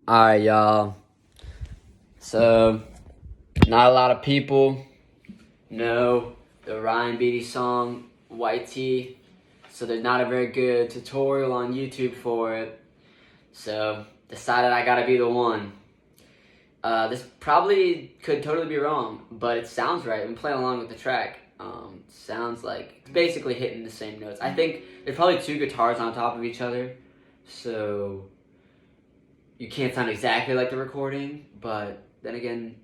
Alright, y'all. So, not a lot of people know the Ryan Beatty Song, White Tee. So there's not a very good tutorial on YouTube for it. So, decided I gotta be the one. This probably could totally be wrong, but it sounds right. I've been playing along with the track. Sounds like it's basically hitting the same notes. I think there's probably two guitars on top of each other. So you can't sound exactly like the recording, but then again,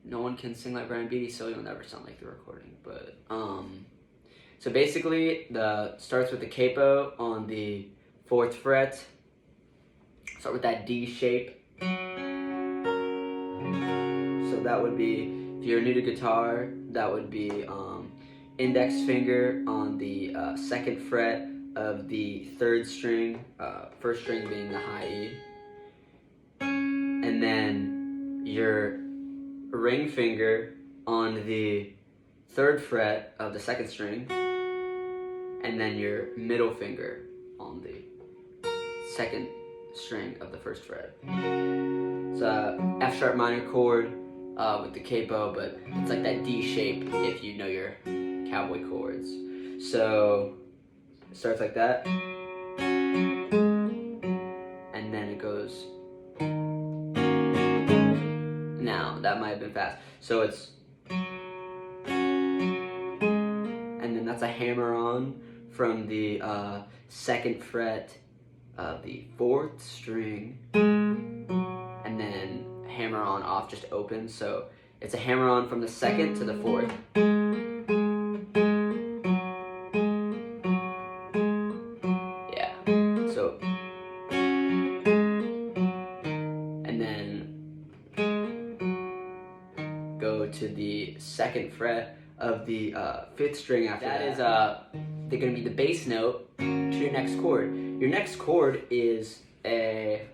no one can sing like Ryan Beatty, so you'll never sound like the recording. But so basically, starts with the capo on the 4th fret. Start with that D shape. So that would be, if you're new to guitar, that would be index finger on the 2nd fret of the 3rd string, 1st string being the high E. And then your ring finger on the 3rd fret of the 2nd string, and then your middle finger on the 2nd string of the 1st fret. It's a F sharp minor chord with the capo, but it's like that D shape if you know your cowboy chords. So it starts like that, and then it goes. Now that might have been fast. So it's, and then that's a hammer on from the 2nd fret of the 4th string, and then hammer on off just open. So it's a hammer on from the 2nd to the 4th. Yeah. So, and then go to the 2nd fret of the 5th string after that. That is they're gonna be the bass note to your next chord. Your next chord is a,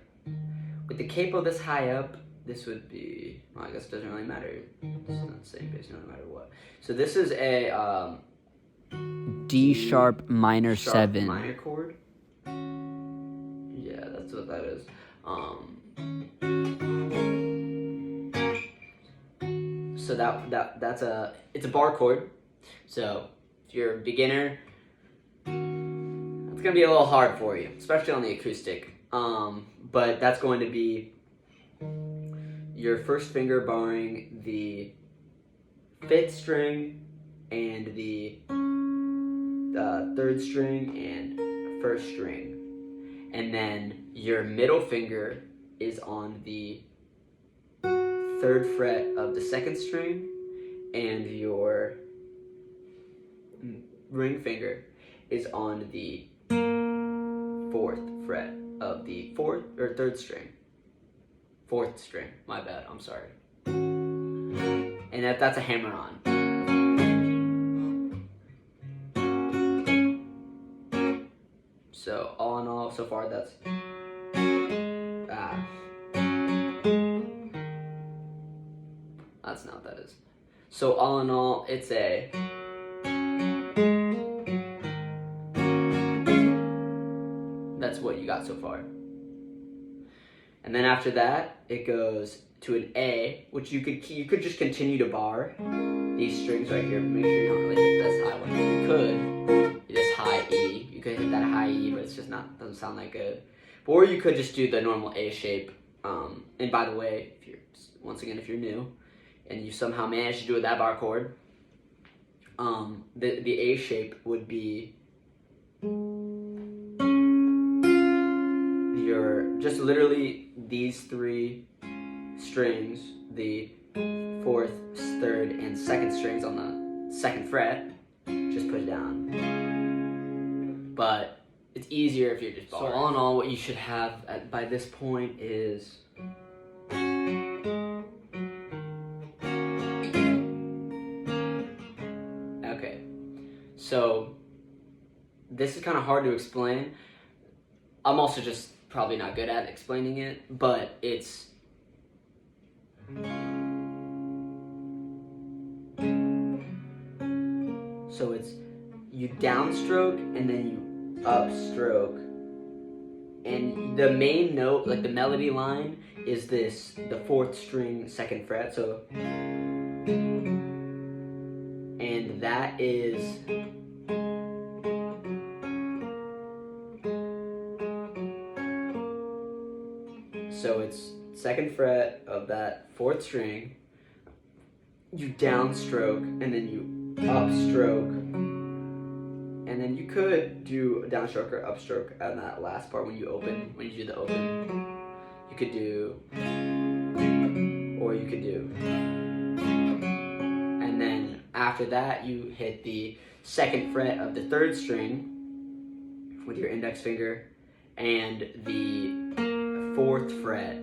with the capo this high up, this would be, well, I guess it doesn't really matter. It's not the same bass note no matter what. So this is a D sharp minor 7 minor chord. Yeah, that's what that is. So that's it's a bar chord. So if you're a beginner, it's gonna be a little hard for you, especially on the acoustic. But that's going to be your 1st finger barring the 5th string and the 3rd string and 1st string, and then your middle finger is on the 3rd fret of the 2nd string, and your ring finger is on the 4th fret of the 4th or 3rd string. 4th string, my bad, I'm sorry. And that's a hammer on. So all in all, so far that's that's not what that is. So all in all, it's a that's what you got so far. And then after that, it goes to an A, which you could just continue to bar these strings right here. Make sure you don't really hit this high one. You could this high E. You could hit that high E, but it's just doesn't sound that good. Or you could just do the normal A shape. And by the way, if you're new, and you somehow manage to do that bar chord, the A shape would be just literally these 3 strings, the 4th, 3rd, and 2nd strings on the 2nd fret, just put down. But it's easier if you're just barring. So all in all, what you should have by this point is okay. So this is kind of hard to explain. I'm also just probably not good at explaining it, but it's so it's you downstroke and then you upstroke and the main note, like the melody line, is the 4th string 2nd fret. So, and that is so it's 2nd fret of that 4th string. You downstroke and then you upstroke, and then you could do a downstroke or upstroke on that last part when you do the open. You could do, or you could do, and then after that you hit the 2nd fret of the 3rd string with your index finger, and the 4th fret.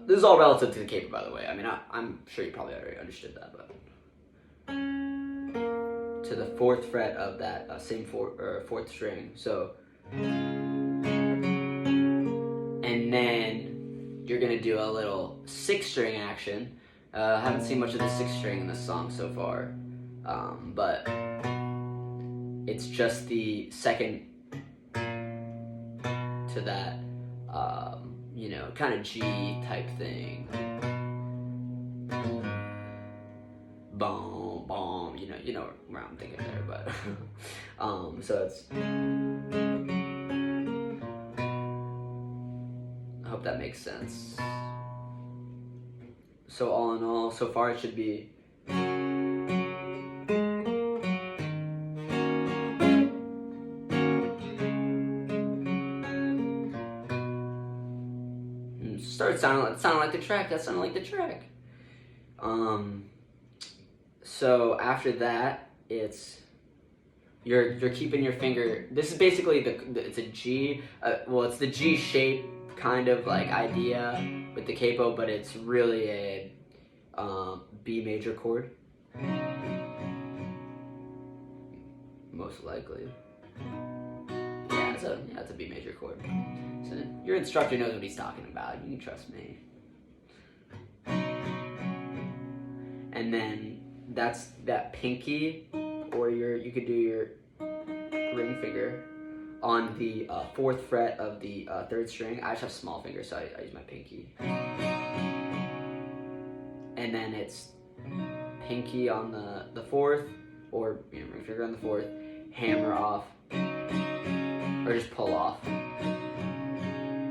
This is all relative to the capo, by the way. I mean, I'm sure you probably already understood that, but to the 4th fret of that same 4th string. So, and then you're gonna do a little 6th string action. I haven't seen much of the 6th string in this song so far, but it's just the 2nd to that, you know, kind of G type thing. Boom, boom, you know where I'm thinking there, but so it's. I hope that makes sense. So all in all, so far it should be. Started sounding like the track. That sounded like the track. So after that, it's you're keeping your finger. This is basically it's a G. Well, it's the G shape kind of like idea with the capo, but it's really a B major chord, most likely. Yeah, it's a B major chord. So your instructor knows what he's talking about. You can trust me. And then that's that pinky, or you could do your ring finger on the 4th fret of the 3rd string. I just have small fingers, so I use my pinky. And then it's pinky on the 4th, or ring finger on the 4th, hammer off, or just pull off.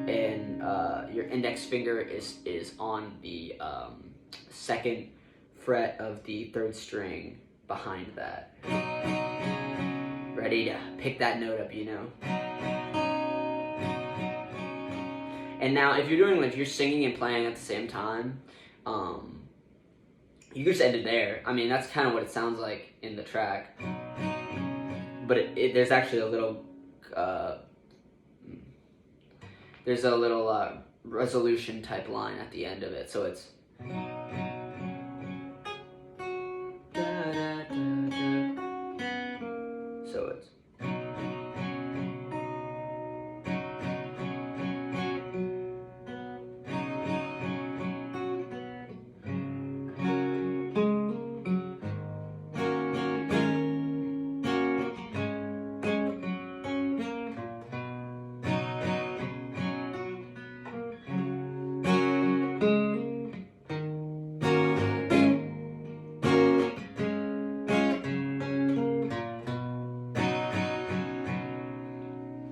And your index finger is on the 2nd fret of the 3rd string behind that. Ready to pick that note up, you know. And now if you're singing and playing at the same time, you just end it there. I mean, that's kind of what it sounds like in the track. But there's actually a little resolution type line at the end of it, so it's. So it's.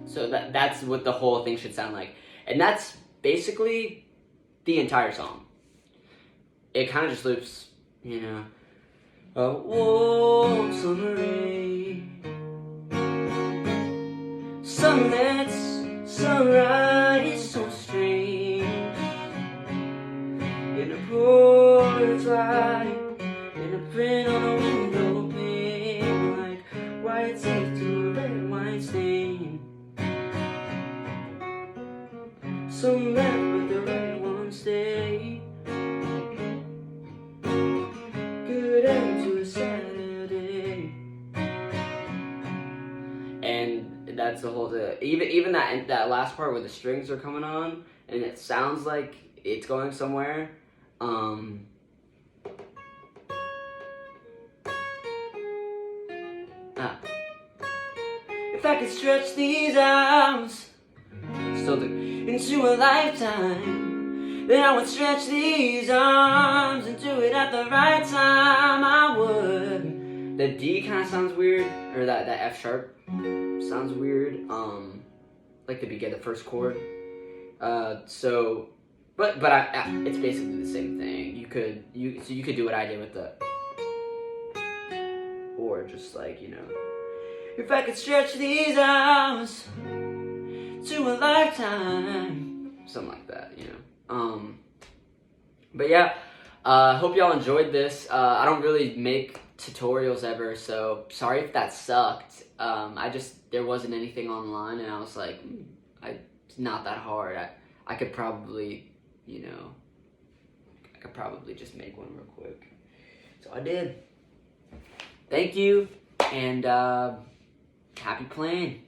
So that's what the whole thing should sound like. And that's basically the entire song. It kind of just loops, you know. A warm summer rain, sunlets, sunrise so strange, in a porch light, in a print on a window pane, like white teeth to a red wine stain. Some left, but the right ones stay. Good end to a Saturday. And that's the whole thing. Even that last part where the strings are coming on and it sounds like it's going somewhere. If I could stretch these arms into a lifetime. Then I would stretch these arms and do it at the right time. I would. The D kind of sounds weird, or that F sharp sounds weird. Like the beginning, the first chord. But it's basically the same thing. You could do what I did with the, or just like, you know, if I could stretch these arms to a lifetime, something like that, you know. But yeah, hope y'all enjoyed this. I don't really make tutorials ever, so sorry if that sucked. There wasn't anything online, and I was like, it's not that hard. I could probably, you know, just make one real quick. So I did. Thank you, and happy playing.